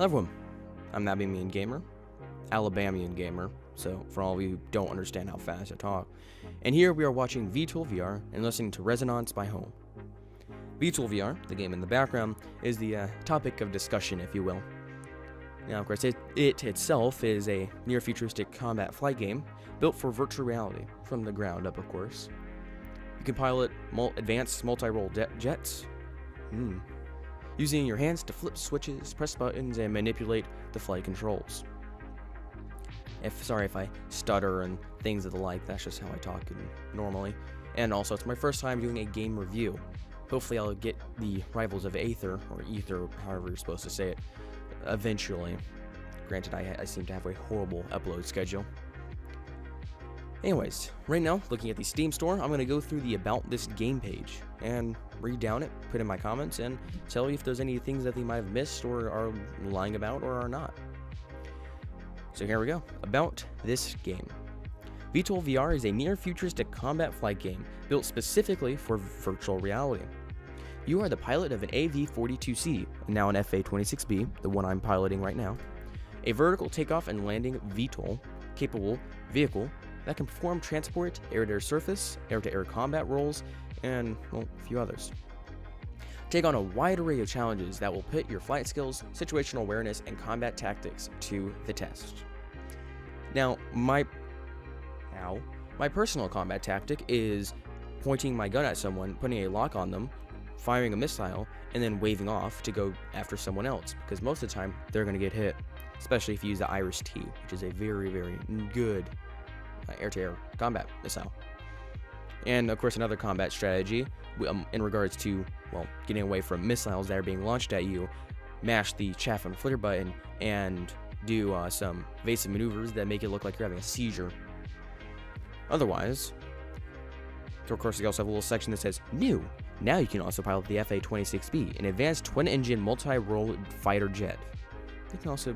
Hello everyone, I'm Alabamian Gamer, Alabamian Gamer, so for all of you who don't understand how fast I talk. And here we are watching VTOL VR and listening to Resonance by Home. VTOL VR, the game in the background, is the topic of discussion, if you will. Now, of course, it itself is a near-futuristic combat flight game built for virtual reality, from the ground up, of course. You can pilot advanced multi-role jets, using your hands to flip switches, press buttons, and manipulate the flight controls. Sorry if I stutter and things of the like, that's just how I talk normally. And also, it's my first time doing a game review. Hopefully I'll get the Rivals of Aether, or Ether, however you're supposed to say it, eventually. Granted, I seem to have a horrible upload schedule. Anyways, right now, looking at the Steam store, I'm going to go through the About This Game page and read down it, put in my comments, and tell you if there's any things that they might have missed or are lying about or are not. So here we go. About this game. VTOL VR is a near-futuristic combat flight game built specifically for virtual reality. You are the pilot of an AV-42C, now an FA-26B, the one I'm piloting right now, a vertical takeoff and landing VTOL-capable vehicle that can perform transport, air-to-air surface, air-to-air combat roles, and, well, a few others. Take on a wide array of challenges that will put your flight skills, situational awareness, and combat tactics to the test. Now, my personal combat tactic is pointing my gun at someone, putting a lock on them, firing a missile, and then waving off to go after someone else, because most of the time, they're going to get hit, especially if you use the Iris-T, which is a very, very good air-to-air combat missile. And of course, another combat strategy in regards to, well, getting away from missiles that are being launched at you, mash the chaff and flitter button and do some evasive maneuvers that make it look like you're having a seizure. Otherwise, of course, you also have a little section that says new. Now you can also pilot the FA-26B, an advanced twin-engine multi-role fighter jet. You can also,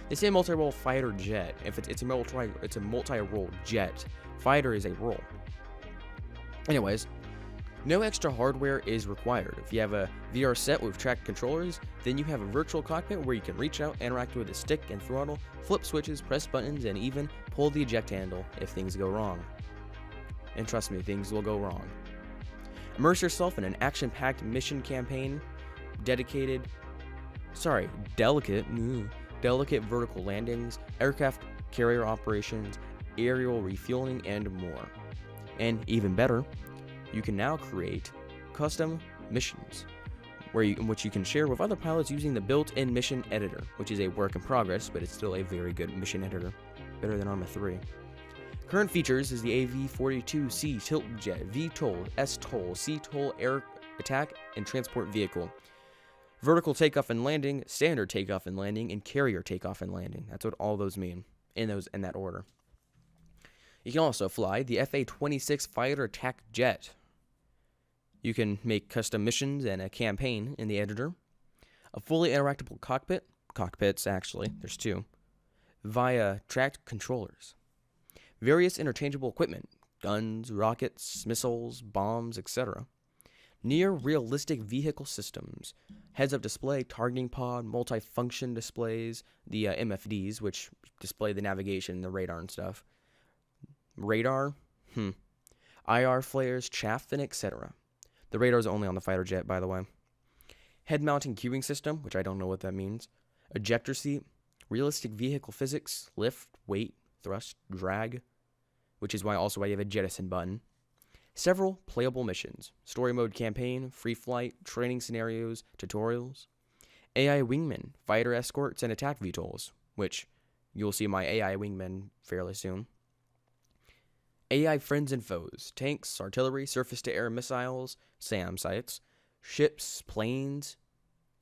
they say multi-role fighter jet. If it's a multi-role jet. Fighter is a role. Anyways, no extra hardware is required. If you have a VR set with tracked controllers, then you have a virtual cockpit where you can reach out, interact with a stick and throttle, flip switches, press buttons, and even pull the eject handle if things go wrong. And trust me, things will go wrong. Immerse yourself in an action-packed mission campaign, delicate vertical landings, aircraft carrier operations, aerial refueling, and more. And even better, you can now create custom missions, which you can share with other pilots using the built-in mission editor, which is a work in progress, but it's still a very good mission editor, better than Arma 3. Current features is the AV-42C tilt jet, VTOL, STOL, CTOL air attack and transport vehicle, vertical takeoff and landing, standard takeoff and landing, and carrier takeoff and landing. That's what all those mean in that order. You can also fly the FA-26 fighter attack jet. You can make custom missions and a campaign in the editor. A fully interactable cockpits actually, there's two, via tracked controllers. Various interchangeable equipment, guns, rockets, missiles, bombs, etc. Near realistic vehicle systems, heads-up display, targeting pod, multi-function displays, the MFDs, which display the navigation, the radar and stuff. Radar, IR flares, chaff, and etc. The radar is only on the fighter jet, by the way. Head-mounting cueing system, which I don't know what that means. Ejector seat, realistic vehicle physics, lift, weight, thrust, drag, which is why you have a jettison button. Several playable missions, story mode campaign, free flight, training scenarios, tutorials, AI wingmen, fighter escorts, and attack VTOLs, which you'll see my AI wingmen fairly soon. AI friends and foes, tanks, artillery, surface-to-air missiles, SAM sites, ships, planes,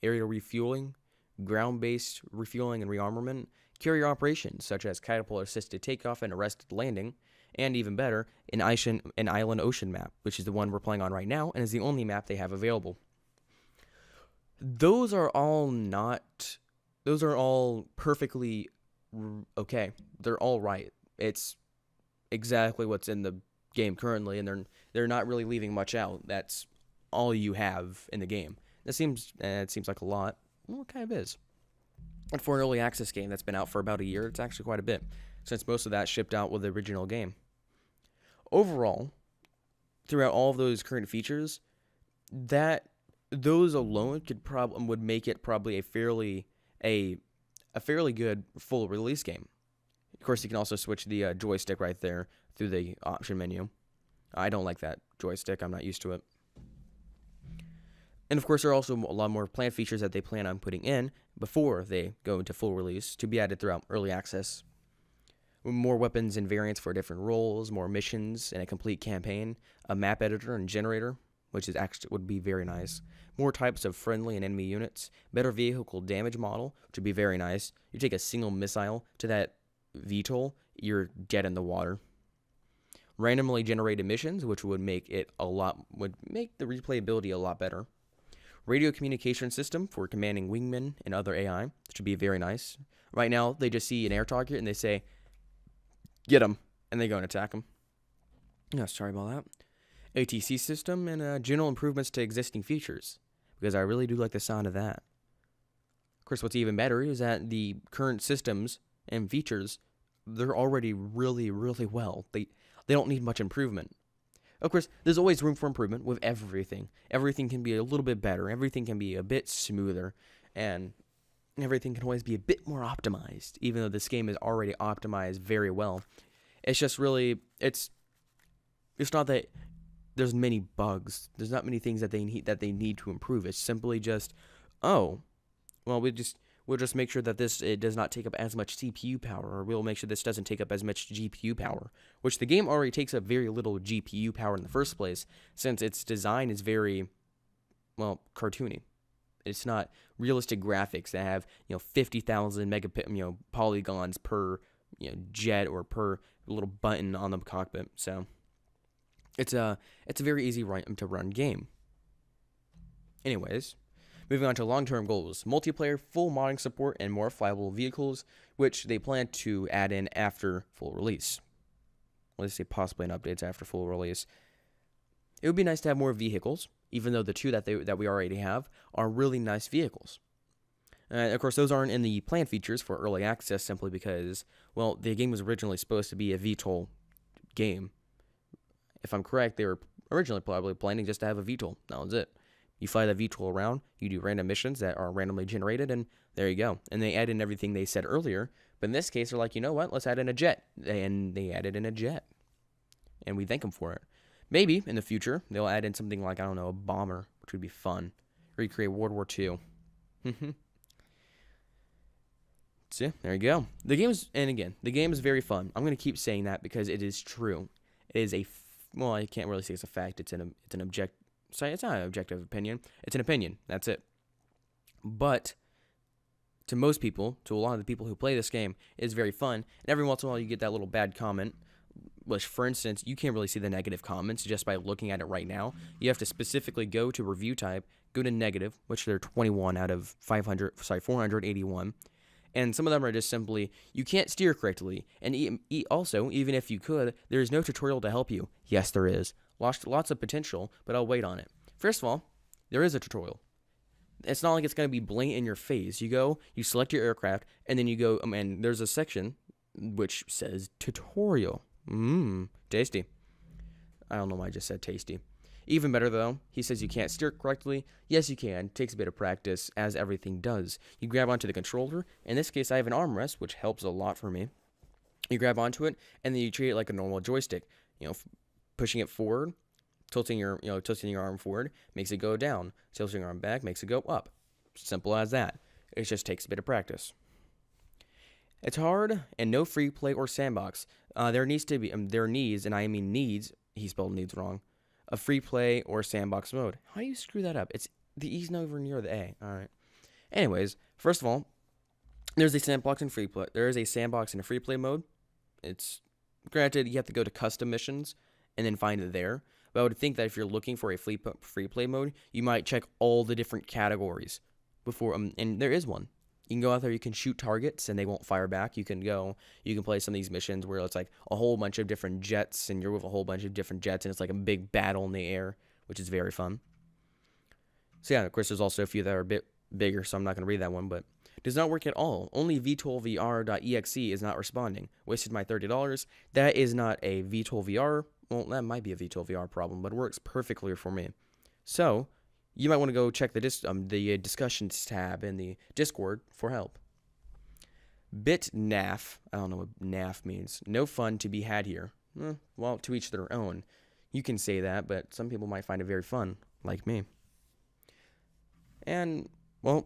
aerial refueling, ground-based refueling and rearmament, carrier operations such as catapult-assisted takeoff and arrested landing, and even better, an island ocean map, which is the one we're playing on right now and is the only map they have available. Those are all perfectly okay. They're all right. It's exactly what's in the game currently, and they're not really leaving much out. That's all you have in the game. It seems like a lot. Well, it kind of is. And for an early access game that's been out for about a year, it's actually quite a bit, since most of that shipped out with the original game. Overall, throughout all of those current features, those alone would make it probably a fairly good full release game. Of course, you can also switch the joystick right there through the option menu. I don't like that joystick. I'm not used to it. And of course, there are also a lot more planned features that they plan on putting in before they go into full release to be added throughout early access. More weapons and variants for different roles, more missions and a complete campaign, a map editor and generator, which is actually would be very nice. More types of friendly and enemy units, better vehicle damage model, which would be very nice. You take a single missile to that VTOL, you're dead in the water. Randomly generated missions, which would make the replayability a lot better. Radio communication system for commanding wingmen and other AI, which would be very nice. Right now, they just see an air target and they say, "Get him," and they go and attack him. No, sorry about that. ATC system and general improvements to existing features, because I really do like the sound of that. Of course, what's even better is that the current systems and features, they're already really, really well. They don't need much improvement. Of course, there's always room for improvement with everything. Everything can be a little bit better. Everything can be a bit smoother. And everything can always be a bit more optimized, even though this game is already optimized very well. It's just really, it's not that there's many bugs. There's not many things that they need to improve. It's simply just, we'll just make sure that it does not take up as much CPU power, or we'll make sure this doesn't take up as much GPU power, which the game already takes up very little GPU power in the first place, since its design is very, cartoony. It's not realistic graphics that have 50,000 polygons per jet or per little button on the cockpit. So it's a very easy to run game. Anyways, moving on to long-term goals: multiplayer, full modding support, and more flyable vehicles, which they plan to add in after full release. Let's say possibly in updates after full release. It would be nice to have more vehicles, even though the two that we already have are really nice vehicles. Of course, those aren't in the planned features for early access simply because, the game was originally supposed to be a VTOL game. If I'm correct, they were originally probably planning just to have a VTOL. That was it. You fly the VTOL around, you do random missions that are randomly generated, and there you go. And they add in everything they said earlier, but in this case, they're like, you know what, let's add in a jet. And they added in a jet. And we thank them for it. Maybe in the future, they'll add in something like, a bomber, which would be fun. Recreate World War II. So, there you go. The game is very fun. I'm going to keep saying that because it is true. It is I can't really say it's a fact. It's not an objective opinion. It's an opinion. That's it. But to most people, to a lot of the people who play this game, it's very fun. And every once in a while, you get that little bad comment. Which, for instance, you can't really see the negative comments just by looking at it right now. You have to specifically go to review type, go to negative, which they're 21 out of 481. And some of them are just simply, you can't steer correctly. And also, even if you could, there is no tutorial to help you. Yes, there is. Lots of potential, but I'll wait on it. First of all, there is a tutorial. It's not like it's going to be blatant in your face. You go, you select your aircraft, and then you go, and there's a section which says tutorial. Tasty. I don't know why I just said tasty. Even better, though, he says you can't steer correctly. Yes, you can. It takes a bit of practice, as everything does. You grab onto the controller. In this case, I have an armrest, which helps a lot for me. You grab onto it, and then you treat it like a normal joystick. Pushing it forward, tilting your arm forward, makes it go down. Tilting your arm back makes it go up. Simple as that. It just takes a bit of practice. It's hard, and no free play or sandbox. There needs to be, and I mean needs, he spelled needs wrong, a free play or sandbox mode. How do you screw that up? It's the E's nowhere near the A. All right. Anyways, first of all, there's a sandbox and free play. There is a sandbox and a free play mode. It's granted you have to go to custom missions and then find it there. But I would think that if you're looking for a free play mode, you might check all the different categories before, and there is one. You can go out there, you can shoot targets, and they won't fire back. You can play some of these missions where it's like a whole bunch of different jets, and you're with a whole bunch of different jets, and it's like a big battle in the air, which is very fun. So yeah, of course, there's also a few that are a bit bigger, so I'm not going to read that one, but Does not work at all. Only VTOL VR.exe is not responding. Wasted my $30. That is not a VTOL VR. Well, that might be a VTOL VR problem, but it works perfectly for me. So, you might want to go check the discussions tab in the Discord for help. BitNaf, I don't know what NAF means. No fun to be had here. Well, to each their own. You can say that, but some people might find it very fun, like me. And, well,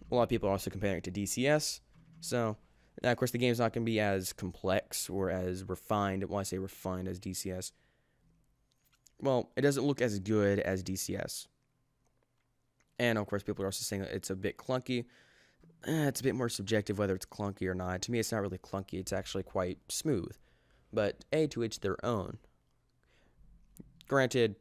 a lot of people are also comparing it to DCS. So, now, of course, the game's not going to be as complex or as refined. Well, I say refined as DCS. Well, it doesn't look as good as DCS. And, of course, people are also saying that it's a bit clunky. It's a bit more subjective whether it's clunky or not. To me, it's not really clunky. It's actually quite smooth. But, to each their own. Granted,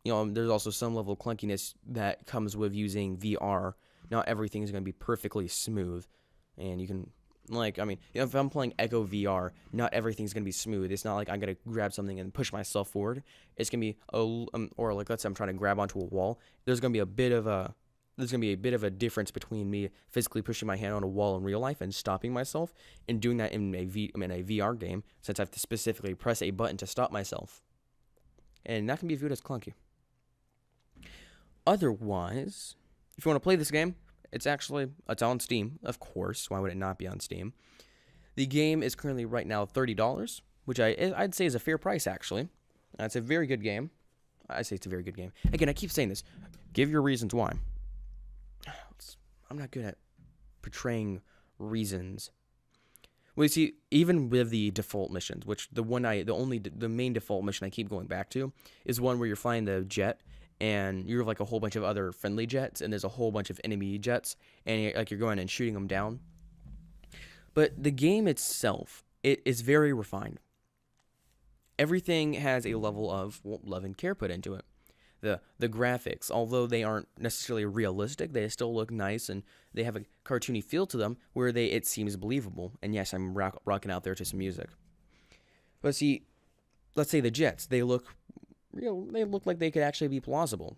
there's also some level of clunkiness that comes with using VR. Not everything is going to be perfectly smooth. And you can, if I'm playing Echo VR, not everything's going to be smooth. It's not like I'm going to grab something and push myself forward. It's going to be, or like let's say I'm trying to grab onto a wall. There's going to be a bit of a difference between me physically pushing my hand on a wall in real life and stopping myself, and doing that in a VR game, since I have to specifically press a button to stop myself. And that can be viewed as clunky. Otherwise, if you want to play this game, it's on Steam, of course. Why would it not be on Steam? The game is currently right now $30, which I'd say is a fair price, actually. It's a very good game. I say it's a very good game. Again, I keep saying this. Give your reasons why. I'm not good at portraying reasons. Well, you see, even with the default missions, which the main default mission I keep going back to is one where you're flying the jet, and you're like a whole bunch of other friendly jets, and there's a whole bunch of enemy jets, and you're going and shooting them down. But the game itself, it is very refined. Everything has a level of love and care put into it. The graphics, although they aren't necessarily realistic, they still look nice, and they have a cartoony feel to them where it seems believable. And yes, I'm rocking out there to some music. But see, let's say the jets, they look like they could actually be plausible.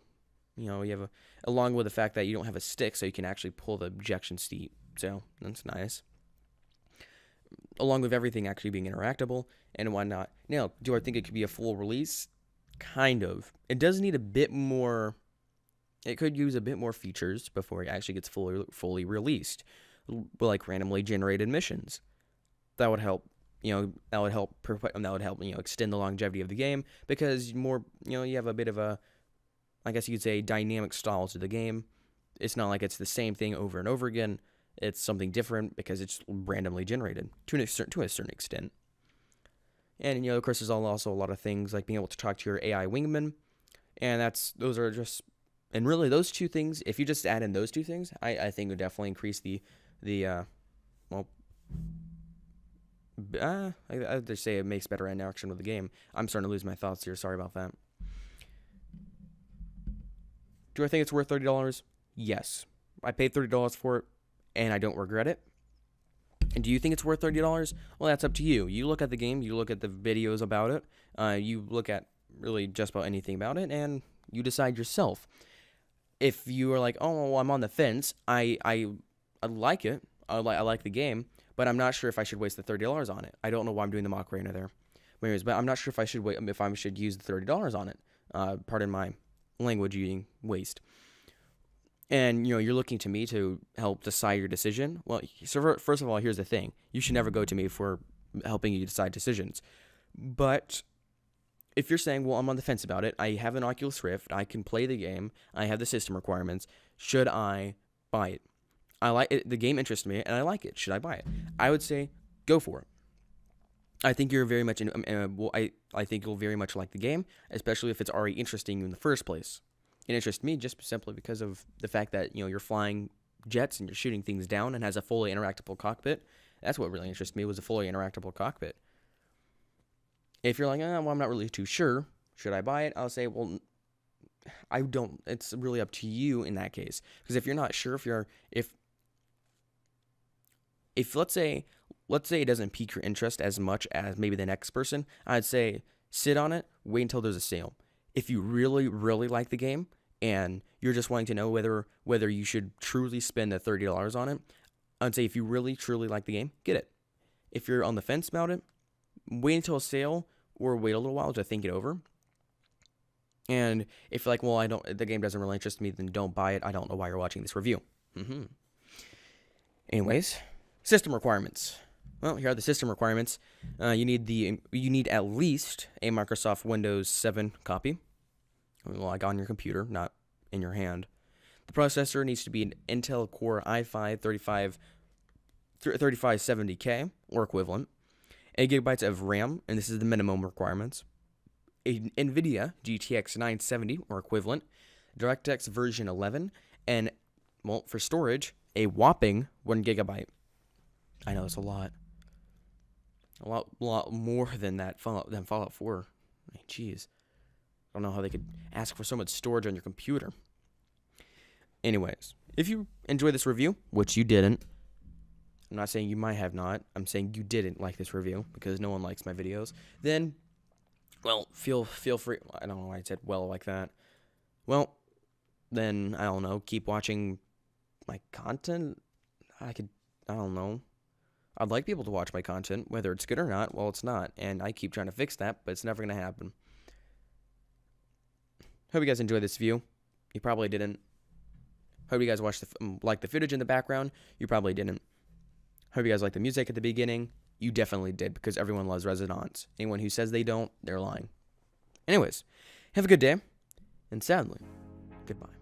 You have along with the fact that you don't have a stick, so you can actually pull the ejection seat. So that's nice. Along with everything actually being interactable and whatnot. Now, do I think it could be a full release? Kind of. It does need a bit more. It could use a bit more features before it actually gets fully released, like randomly generated missions. That would help. That would help extend the longevity of the game, because you have a bit of a, I guess you could say, dynamic style to the game. It's not like it's the same thing over and over again. It's something different because it's randomly generated to a certain extent. And, of course, there's also a lot of things like being able to talk to your AI wingman. And those are just, and really those two things, if you just add in those two things, I think would definitely increase I'd just say it makes better interaction with the game. I'm starting to lose my thoughts here. Sorry about that. Do I think it's worth $30? Yes. I paid $30 for it, and I don't regret it. And do you think it's worth $30? Well, that's up to you. You look at the game, you look at the videos about it, you look at really just about anything about it, and you decide yourself. If you are like, oh, well, I'm on the fence, I like it, I like the game, but I'm not sure if I should waste the $30 on it. I don't know why I'm doing the Macarena there. Anyways, but I'm not sure if I should use the $30 on it. Pardon my language using waste. And, you're looking to me to help decide your decision. Well, so first of all, here's the thing. You should never go to me for helping you decide decisions. But if you're saying, well, I'm on the fence about it, I have an Oculus Rift, I can play the game, I have the system requirements, should I buy it? I like it, the game interests me, and I like it. Should I buy it? I would say, go for it. I think you're very much I think you'll very much like the game, especially if it's already interesting you in the first place. It interests me just simply because of the fact that, you're flying jets and you're shooting things down and has a fully interactable cockpit. That's what really interests me, was a fully interactable cockpit. If you're like, well, I'm not really too sure, should I buy it? I'll say, well, I don't. It's really up to you in that case. Because if you're not sure, if let's say it doesn't pique your interest as much as maybe the next person, I'd say sit on it, wait until there's a sale. If you really, really like the game and you're just wanting to know whether you should truly spend the $30 on it, I'd say if you really truly like the game, get it. If you're on the fence about it, wait until a sale or wait a little while to think it over. And if you're like, well, the game doesn't really interest me, then don't buy it. I don't know why you're watching this review. Anyways, system requirements. Well, here are the system requirements. You need at least a Microsoft Windows 7 copy, like on your computer, not in your hand. The processor needs to be an Intel Core i5 3570K or equivalent. 8 gigabytes of RAM, and this is the minimum requirements. A NVIDIA GTX 970 or equivalent. DirectX version 11, and well, for storage, a whopping 1 gigabyte. I know it's a lot more than Fallout 4. Jeez, I don't know how they could ask for so much storage on your computer. Anyways, if you enjoy this review, which you didn't, I'm not saying you might have not, I'm saying you didn't like this review because no one likes my videos, then, well, feel free. I don't know why I said well like that. Well, then, I don't know, keep watching my content. I don't know. I'd like people to watch my content, whether it's good or not. Well, it's not, and I keep trying to fix that, but it's never going to happen. Hope you guys enjoyed this view. You probably didn't. Hope you guys like the footage in the background. You probably didn't. Hope you guys like the music at the beginning. You definitely did, because everyone loves Resonance. Anyone who says they don't, they're lying. Anyways, have a good day, and sadly, goodbye.